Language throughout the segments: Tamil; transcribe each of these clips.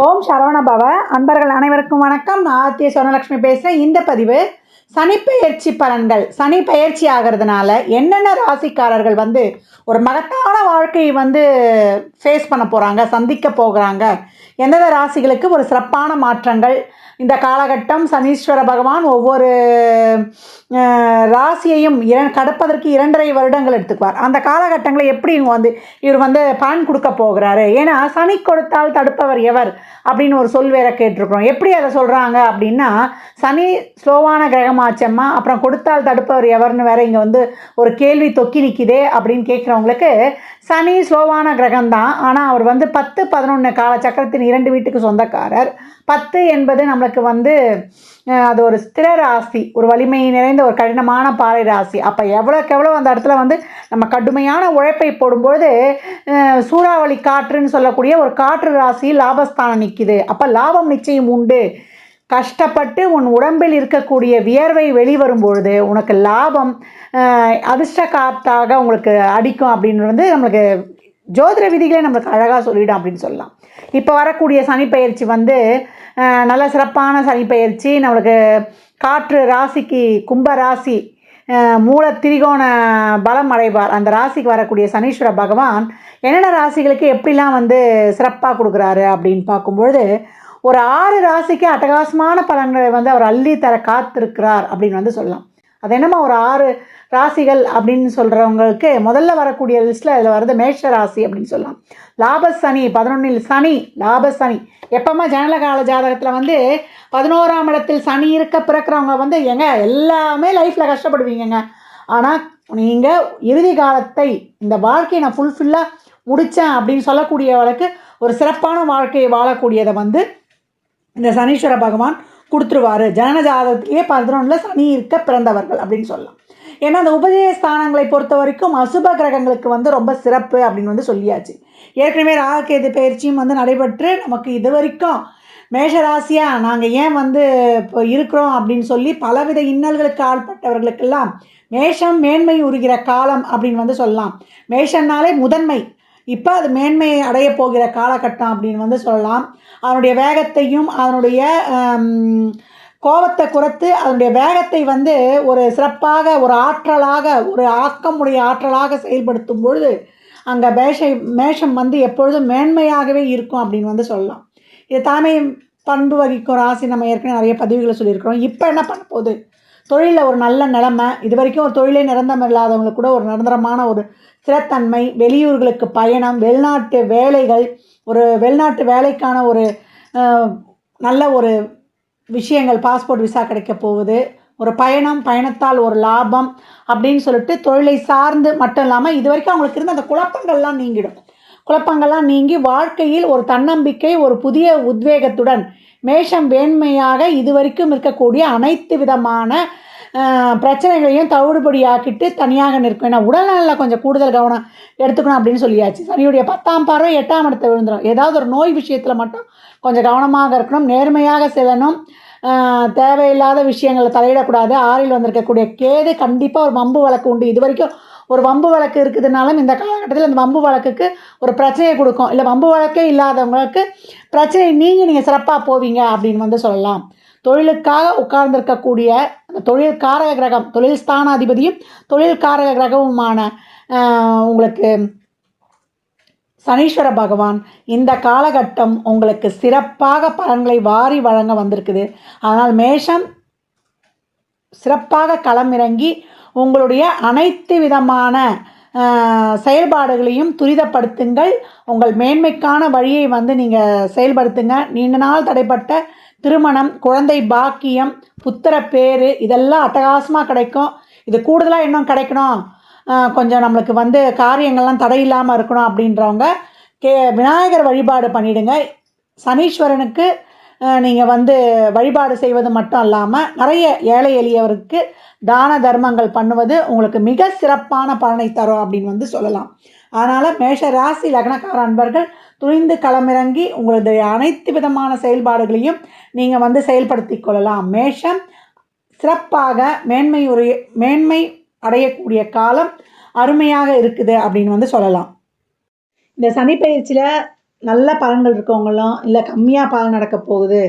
ஓம் சரவண பவ. அன்பர்கள் அனைவருக்கும் வணக்கம். நான் ஆர்த்தி சொர்ணலக்ஷ்மி பேசுகிறேன். இந்த பதிவு சனிப்பெயர்ச்சி பலன்கள். சனி பயிற்சி ஆகிறதுனால என்னென்ன ராசிக்காரர்கள் ஒரு மகத்தான வாழ்க்கையை ஃபேஸ் பண்ண போகிறாங்க, சந்திக்க போகிறாங்க, எந்தெந்த ராசிகளுக்கு ஒரு சிறப்பான மாற்றங்கள் இந்த காலகட்டம். சனீஸ்வர பகவான் ஒவ்வொரு ராசியையும் கடப்பதற்கு 2.5 வருடங்கள் எடுத்துக்குவார். அந்த காலகட்டங்களை எப்படி இவர் பலன் கொடுக்க போகிறாரு. ஏன்னா சனி கொடுத்தால் தடுப்பவர் எவர் அப்படின்னு ஒரு சொல் வேற கேட்டிருக்கிறோம். எப்படி அதை சொல்கிறாங்க அப்படின்னா, சனி ஸ்லோவான கிரகமாச்சம்மா, அப்புறம் கொடுத்தால் தடுப்பவர் எவர்னு வேற இங்கே ஒரு கேள்வி தொக்கி நிற்கிதே அப்படின்னு கேட்குறவங்களுக்கு, சனி ஸ்லோவான கிரகம்தான். ஆனால் அவர் 10, 11 காலச்சக்கரத்தின் 2 வீட்டுக்கு சொந்தக்காரர். 10 என்பது நம்மளுக்கு அது ஒரு ஸ்திர ராசி, ஒரு வலிமை நிறைந்த ஒரு கடினமான பாறை ராசி. அப்போ எவ்வளோக்கு எவ்வளோ அந்த இடத்துல நம்ம கடுமையான உழைப்பை போடும்போது சூறாவளி காற்றுன்னு சொல்லக்கூடிய ஒரு காற்று ராசி லாபஸ்தானம் நிற்கிது. அப்போ லாபம் நிச்சயம் உண்டு. கஷ்டப்பட்டு உன் உடம்பில் இருக்கக்கூடிய வியர்வை வெளிவரும் பொழுது உனக்கு லாபம் அதிர்ஷ்ட காத்தாக உங்களுக்கு அடிக்கும் அப்படின்னு நம்மளுக்கு ஜோதிட விதிகளே நம்மளுக்கு அழகாக சொல்லிடும் அப்படின்னு சொல்லலாம். இப்போ வரக்கூடிய சனிப்பெயர்ச்சி நல்ல சிறப்பான சனிப்பெயர்ச்சி. நம்மளுக்கு காற்று ராசிக்கு கும்ப ராசி மூல திரிகோண பலம் அடைவார். அந்த ராசிக்கு வரக்கூடிய சனீஸ்வர பகவான் என்னென்ன ராசிகளுக்கு எப்படிலாம் சிறப்பாக கொடுக்குறாரு அப்படின்னு பார்க்கும்பொழுது, ஒரு 6 ராசிக்கு அட்டகாசமான பலன்களை அவர் அள்ளி தர காத்திருக்கிறார் அப்படின்னு சொல்லலாம். அது என்னமா ஒரு 6 ராசிகள் அப்படின்னு சொல்கிறவங்களுக்கு முதல்ல வரக்கூடிய லிஸ்ட்டில் அதில் வருது மேஷ ராசி அப்படின்னு சொல்லலாம். லாபசனி 11 சனி, லாபசனி. எப்போமா ஜனனகால ஜாதகத்தில் 11ஆம் இடத்தில் சனி இருக்க பிறக்கிறவங்க எல்லாமே லைஃப்பில் கஷ்டப்படுவீங்கங்க. ஆனால் நீங்கள் இறுதி காலத்தை இந்த வாழ்க்கையை நான் ஃபுல்ஃபில்லாக முடித்தேன் அப்படின்னு சொல்லக்கூடியவளுக்கு ஒரு சிறப்பான வாழ்க்கையை வாழக்கூடியதை இந்த சனீஸ்வர பகவான் கொடுத்துருவார். ஜனன ஜாதகத்திலேயே 11 சனி இருக்க பிறந்தவர்கள் அப்படின்னு சொல்லலாம். ஏன்னா அந்த உபஜய ஸ்தானங்களை பொறுத்த வரைக்கும் அசுப கிரகங்களுக்கு ரொம்ப சிறப்பு அப்படின்னு சொல்லியாச்சு. ஏற்கனவே ராகுகேது பயிற்சியும் நடைபெற்று நமக்கு இது வரைக்கும் மேஷராசியாக நாங்கள் ஏன் இப்போ இருக்கிறோம் அப்படின்னு சொல்லி பலவித இன்னல்களுக்கு ஆள்பட்டவர்களுக்கெல்லாம் மேஷம் மேன்மை உருகிற காலம் அப்படின்னு சொல்லலாம். மேஷம்னாலே முதன்மை. இப்போ அது மேன்மையை அடைய போகிற காலகட்டம் அப்படின்னு சொல்லலாம். அதனுடைய வேகத்தையும் அதனுடைய கோபத்தை குறைத்து அதனுடைய வேகத்தை ஒரு சிறப்பாக ஒரு ஆற்றலாக ஒரு ஆக்கமுடைய ஆற்றலாக செயல்படுத்தும் பொழுது அங்கே மேஷம் எப்பொழுதும் மேன்மையாகவே இருக்கும் அப்படின்னு சொல்லலாம். இது தலைமை பண்பு வகிக்கும் ராசி. நம்ம ஏற்கனவே நிறைய பதிவுகளை சொல்லியிருக்கிறோம். இப்போ என்ன பண்ண போகுது, தொழிலில் ஒரு நல்ல நிலைமை. இது வரைக்கும் ஒரு தொழிலே நிரந்தரம் இல்லாதவங்களுக்கு கூட ஒரு நிரந்தரமான ஒரு ஸ்திரத்தன்மை, வெளியூர்களுக்கு பயணம், வெளிநாட்டு வேலைகள், ஒரு வெளிநாட்டு வேலைக்கான ஒரு நல்ல ஒரு விஷயங்கள், பாஸ்போர்ட் விசா கிடைக்க போகுது, ஒரு பயணத்தால் ஒரு லாபம் அப்படின்னு சொல்லிட்டு தொழிலை சார்ந்து மட்டும் இல்லாமல் இது வரைக்கும் அவங்களுக்கு இருந்த அந்த குழப்பங்கள்லாம் நீங்கிடும். குழப்பங்கள்லாம் நீங்கி வாழ்க்கையில் ஒரு தன்னம்பிக்கை, ஒரு புதிய உத்வேகத்துடன் மேஷம் வேண்மையாக இது வரைக்கும் இருக்கக்கூடிய அனைத்து விதமான பிரச்சனைகளையும் தவிடுபடியாக்கிட்டு தனியாக நிற்கும். ஏன்னா உடல்நலில் கொஞ்சம் கூடுதல் கவனம் எடுத்துக்கணும் அப்படின்னு சொல்லியாச்சு. சனியுடைய 10ஆம் பார்வை 8ஆம் இடத்தை விழுந்துடும். ஏதாவது ஒரு நோய் விஷயத்தில் மட்டும் கொஞ்சம் கவனமாக இருக்கணும், நேர்மையாக செல்லணும், தேவையில்லாத விஷயங்களை தலையிடக்கூடாது. 6ல் வந்திருக்கக்கூடிய கேது கண்டிப்பாக ஒரு வம்பு வழக்கு உண்டு. இது வரைக்கும் ஒரு வம்பு வழக்கு இருக்குதுனாலும் இந்த காலகட்டத்தில் அந்த வம்பு வழக்குக்கு ஒரு பிரச்சனையை கொடுக்கும். இல்லை வம்பு வழக்கே இல்லாதவங்களுக்கு பிரச்சனை நீங்கள் சிறப்பாக போவீங்க அப்படின்னு சொல்லலாம். தொழிலுக்காக உட்கார்ந்திருக்கக்கூடிய அந்த தொழில் காரக கிரகம், தொழில் ஸ்தானாதிபதியும் தொழில் காரக கிரகமுமான உங்களுக்கு சனீஸ்வர பகவான் இந்த காலகட்டம் உங்களுக்கு சிறப்பாக பலன்களை வாரி வழங்க வந்திருக்குது. அதனால் மேஷம் சிறப்பாக களமிறங்கி உங்களுடைய அனைத்து விதமான செயல்பாடுகளையும் துரிதப்படுத்துங்கள். உங்கள் மேன்மைக்கான வழியை நீங்கள் செயல்படுத்துங்க. நீண்ட நாள் தடைப்பட்ட திருமணம், குழந்தை பாக்கியம், புத்திர பேரு இதெல்லாம் அட்டகாசமாக கிடைக்கும். இது கூடுதலாக இன்னும் கிடைக்கணும், கொஞ்சம் நம்மளுக்கு காரியங்கள்லாம் தடையில்லாமல் இருக்கணும் அப்படின்றவங்க விநாயகர் வழிபாடு பண்ணிவிடுங்க. சனீஸ்வரனுக்கு நீங்கள் வழிபாடு செய்வது மட்டும் இல்லாமல் நிறைய ஏழை எளியவருக்கு தான தர்மங்கள் பண்ணுவது உங்களுக்கு மிக சிறப்பான பலனை தரும் அப்படின்னு சொல்லலாம். அதனால் மேஷ ராசி லக்னக்கார அன்பர்கள் துணிந்து களமிறங்கி உங்களுடைய அனைத்து விதமான செயல்பாடுகளையும் நீங்கள் செயல்படுத்தி கொள்ளலாம். மேஷம் சிறப்பாக மேன்மை அடையக்கூடிய காலம் அருமையாக இருக்குது அப்படின்னு சொல்லலாம். இந்த சனிப்பெயர்ச்சியில் நல்ல பலன்கள் இருக்கவங்களும் இல்லை கம்மியாக பலன் நடக்க போகுது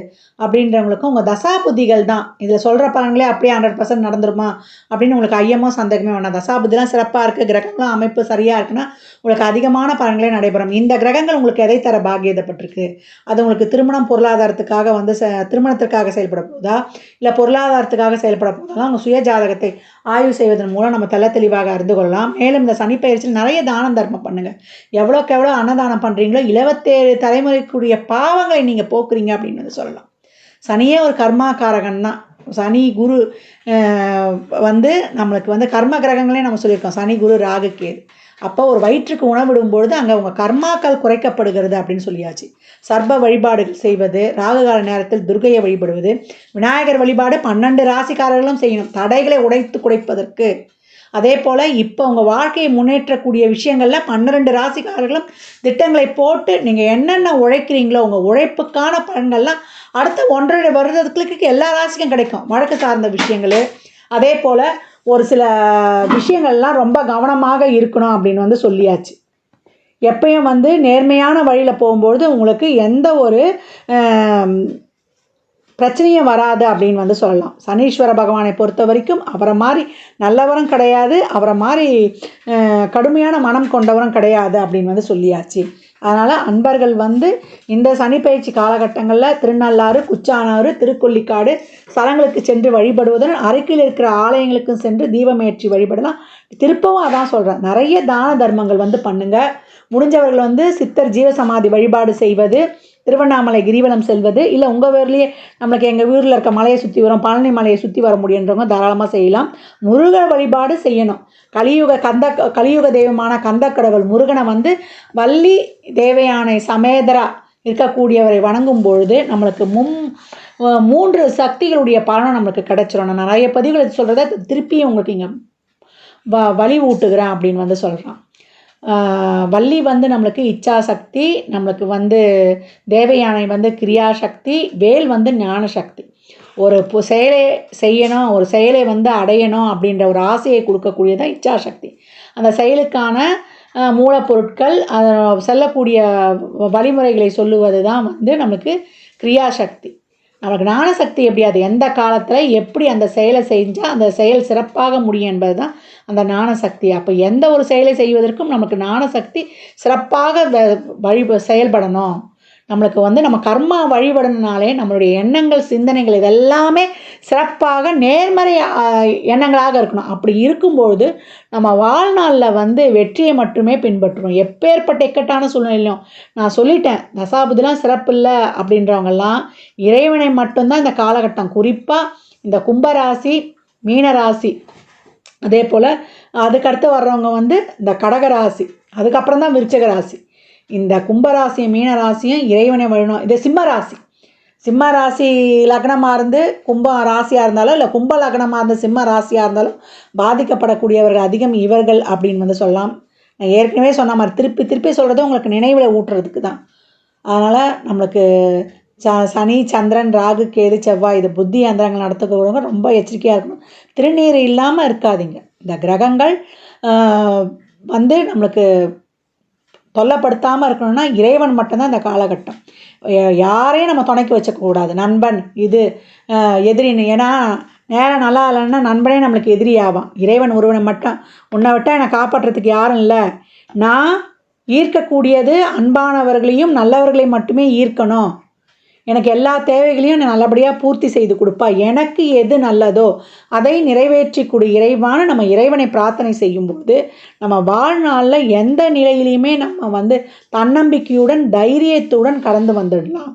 அப்படின்றவங்களுக்கும் உங்கள் தசாபுத்திகள் தான் இதில் சொல்கிற பலன்களே அப்படியே 100% நடந்துருமா அப்படின்னு உங்களுக்கு ஐயமோ சந்தேகமே வேணாம். தசாபுத்திலாம் சிறப்பாக இருக்குது, கிரகங்களும் அமைப்பு சரியாக இருக்குன்னா உங்களுக்கு அதிகமான பலன்களே நடைபெறும். இந்த கிரகங்கள் உங்களுக்கு எதை தர பாக்கியதப்பட்டிருக்கு? அது உங்களுக்கு திருமணம் பொருளாதாரத்துக்காக வந்து திருமணத்திற்காக செயல்பட போகுதா, இல்லை பொருளாதாரத்துக்காக செயல்பட போகுதா? உங்கள் சுய ஜாதகத்தை ஆய்வு செய்வதன் மூலம் நம்ம தெளிவாக அறிந்து கொள்ளலாம். மேலும் இந்த சனி பயிற்சியில் நிறைய தானம் தர்மம் பண்ணுங்கள். எவ்வளோக்கு எவ்வளோ அன்னதானம் பண்ணுறீங்களோ 27 தலைமுறைக்குரிய பாவங்களை நீங்கள் போக்குறீங்க அப்படின்னு வந்து சொல்லலாம். சனியே ஒரு கர்மாக்காரகன் தான். சனி குரு வந்து நம்மளுக்கு வந்து கர்ம கிரகங்களே நம்ம சொல்லியிருக்கோம். சனி குரு ராகு கேது. அப்போ ஒரு வயிற்றுக்கு உணவிடும்பொழுது அங்கே உங்கள் கர்மாக்கள் குறைக்கப்படுகிறது அப்படின்னு சொல்லியாச்சு. சர்ப வழிபாடுகள் செய்வது, ராகுகால நேரத்தில் துர்க்கையை வழிபடுவது, விநாயகர் வழிபாடு 12 ராசிக்காரர்களும் செய்யணும், தடைகளை உடைத்து குறைப்பதற்கு. அதே போல் இப்போ உங்கள் வாழ்க்கையை முன்னேற்றக்கூடிய விஷயங்களில் 12 ராசிக்காரர்களும் திட்டங்களை போட்டு நீங்கள் என்னென்ன உழைக்கிறீங்களோ உங்கள் உழைப்புக்கான பலன்கள்லாம் அடுத்த 1.5 வருடத்துக்கு எல்லா ராசிக்கும் கிடைக்கும். வழக்கு சார்ந்த விஷயங்கள், அதே போல் ஒரு சில விஷயங்கள்லாம் ரொம்ப கவனமாக இருக்கணும் அப்படின்னு வந்து சொல்லியாச்சு. எப்பயும் வந்து நேர்மையான வழியில் போகும்பொழுது உங்களுக்கு எந்த ஒரு பிரச்சனையும் வராது அப்படின்னு வந்து சொல்லலாம். சனீஸ்வர பகவானை பொறுத்த வரைக்கும் அவரை மாதிரி நல்லவரும் கிடையாது, அவரை மாதிரி கடுமையான மனம் கொண்டவரும் கிடையாது அப்படின்னு வந்து சொல்லியாச்சு. அதனால் அன்பர்கள் வந்து இந்த சனிப்பயிற்சி காலகட்டங்களில் திருநள்ளாறு, குச்சானாறு, திருக்கொள்ளிக்காடு ஸ்தலங்களுக்கு சென்று வழிபடுவதுடன் அருகில் இருக்கிற ஆலயங்களுக்கும் சென்று தீபமேற்றி வழிபடலாம். திருப்பவும் அதான் சொல்கிறேன், நிறைய தான தர்மங்கள் வந்து பண்ணுங்கள். முடிஞ்சவர்கள் வந்து சித்தர் ஜீவசமாதி வழிபாடு செய்வது, திருவண்ணாமலை கிரிவலம் செல்வது, இல்லை உங்கள் ஊர்லேயே நம்மளுக்கு எங்கள் ஊரில் இருக்க மலையை சுற்றி வரும் பழனி மலையை சுற்றி வர முடியுன்றவங்க தாராளமாக செய்யலாம். முருகர் வழிபாடு செய்யணும். கலியுக தெய்வமான கந்தக்கடவுள் முருகனை வந்து வள்ளி தேவயானை சமேதரா இருக்கக்கூடியவரை வணங்கும் பொழுது நம்மளுக்கு 3 சக்திகளுடைய பலனும் நம்மளுக்கு கிடைச்சிரும். நான் நிறைய பதிவுகளை சொல்கிறத திருப்பியும் உங்களுக்கு இங்கே வழி ஊட்டுகிறேன் அப்படின்னு வந்து சொல்கிறான். வள்ளி வந்து நம்மளுக்கு இச்சாசக்தி, நம்மளுக்கு வந்து தேவயானை வந்து கிரியாசக்தி, வேல் வந்து ஞானசக்தி. ஒரு செயலை செய்யணும், ஒரு செயலை வந்து அடையணும் அப்படின்ற ஒரு ஆசையை கொடுக்கக்கூடியதான் இச்சாசக்தி. அந்த செயலுக்கான மூலப்பொருட்கள், அதை செல்லக்கூடிய வழிமுறைகளை சொல்லுவது தான் வந்து நமக்கு கிரியாசக்தி. நமக்கு ஞானசக்தி எப்படி, அது எந்த காலத்தில் எப்படி அந்த செயலை செஞ்சால் அந்த செயல் சிறப்பாக முடியும் என்பது தான் அந்த ஞானசக்தி. அப்போ எந்த ஒரு செயலை செய்வதற்கும் நமக்கு ஞானசக்தி சிறப்பாக செயல்படணும். நம்மளுக்கு வந்து நம்ம கர்மா வழிபடணுனாலே நம்மளுடைய எண்ணங்கள், சிந்தனைகள் இதெல்லாமே சிறப்பாக நேர்மறை எண்ணங்களாக இருக்கணும். அப்படி இருக்கும்பொழுது நம்ம வாழ்நாளில் வந்து வெற்றியை மட்டுமே பின்பற்றுவோம். எப்பேற்பட்ட இக்கட்டான சூழ்நிலையிலும் நான் சொல்லிட்டேன், தசாபுதிலாம் சிறப்பு இல்லை அப்படின்றவங்கெல்லாம் இறைவனை மட்டும்தான் இந்த காலகட்டம், குறிப்பாக இந்த கும்பராசி, மீனராசி, அதே போல் அதுக்கடுத்து வர்றவங்க வந்து இந்த கடகராசி, அதுக்கப்புறம் தான் விருச்சிக ராசி. இந்த கும்பராசியும் மீனராசியும் இறைவனை வழிணும். இது சிம்ம ராசி லக்னமாக இருந்து கும்ப ராசியாக இருந்தாலும், இல்லை கும்ப லக்னமாக இருந்து சிம்ம ராசியாக இருந்தாலும் பாதிக்கப்படக்கூடியவர்கள் அதிகம் இவர்கள் அப்படின்னு வந்து சொல்லலாம். நான் ஏற்கனவே சொன்ன மாதிரி திருப்பி சொல்கிறது உங்களுக்கு நினைவில் ஊட்டுறதுக்கு தான். அதனால் நம்மளுக்கு சனி, சந்திரன், ராகு, கேது, செவ்வாய் இது புத்தி யந்திரங்கள் நடத்துக்கிறவங்க ரொம்ப எச்சரிக்கையாக இருக்கணும். திருநீர் இல்லாமல் இருக்காதீங்க. இந்த கிரகங்கள் வந்து நம்மளுக்கு தொல்லைப்படுத்தாமல் இருக்கணும்னா இறைவன் மட்டும்தான் இந்த காலகட்டம். யாரையும் நம்ம துணைக்கு வச்சக்கூடாது. நண்பன் இது எதிரின்னு, ஏன்னா நேரம் நல்லா இல்லைன்னா நண்பனே நம்மளுக்கு எதிரியாவான். இறைவன் ஒருவனை மட்டும், உன்னை விட்டால் என்னை காப்பாற்றுறதுக்கு யாரும் இல்லை, நான் ஈர்க்கக்கூடியது அன்பானவர்களையும் நல்லவர்களையும் மட்டுமே ஈர்க்கணும், எனக்கு எல்லா தேவைகளையும் நல்லபடியாக பூர்த்தி செய்து கொடுப்பா, எனக்கு எது நல்லதோ அதை நிறைவேற்றி கொடு இறைவான நம்ம இறைவனை பிரார்த்தனை செய்யும்போது நம்ம வாழ்நாளில் எந்த நிலையிலையுமே நம்ம வந்து தன்னம்பிக்கையுடன் தைரியத்துடன் கடந்து வந்துடலாம்.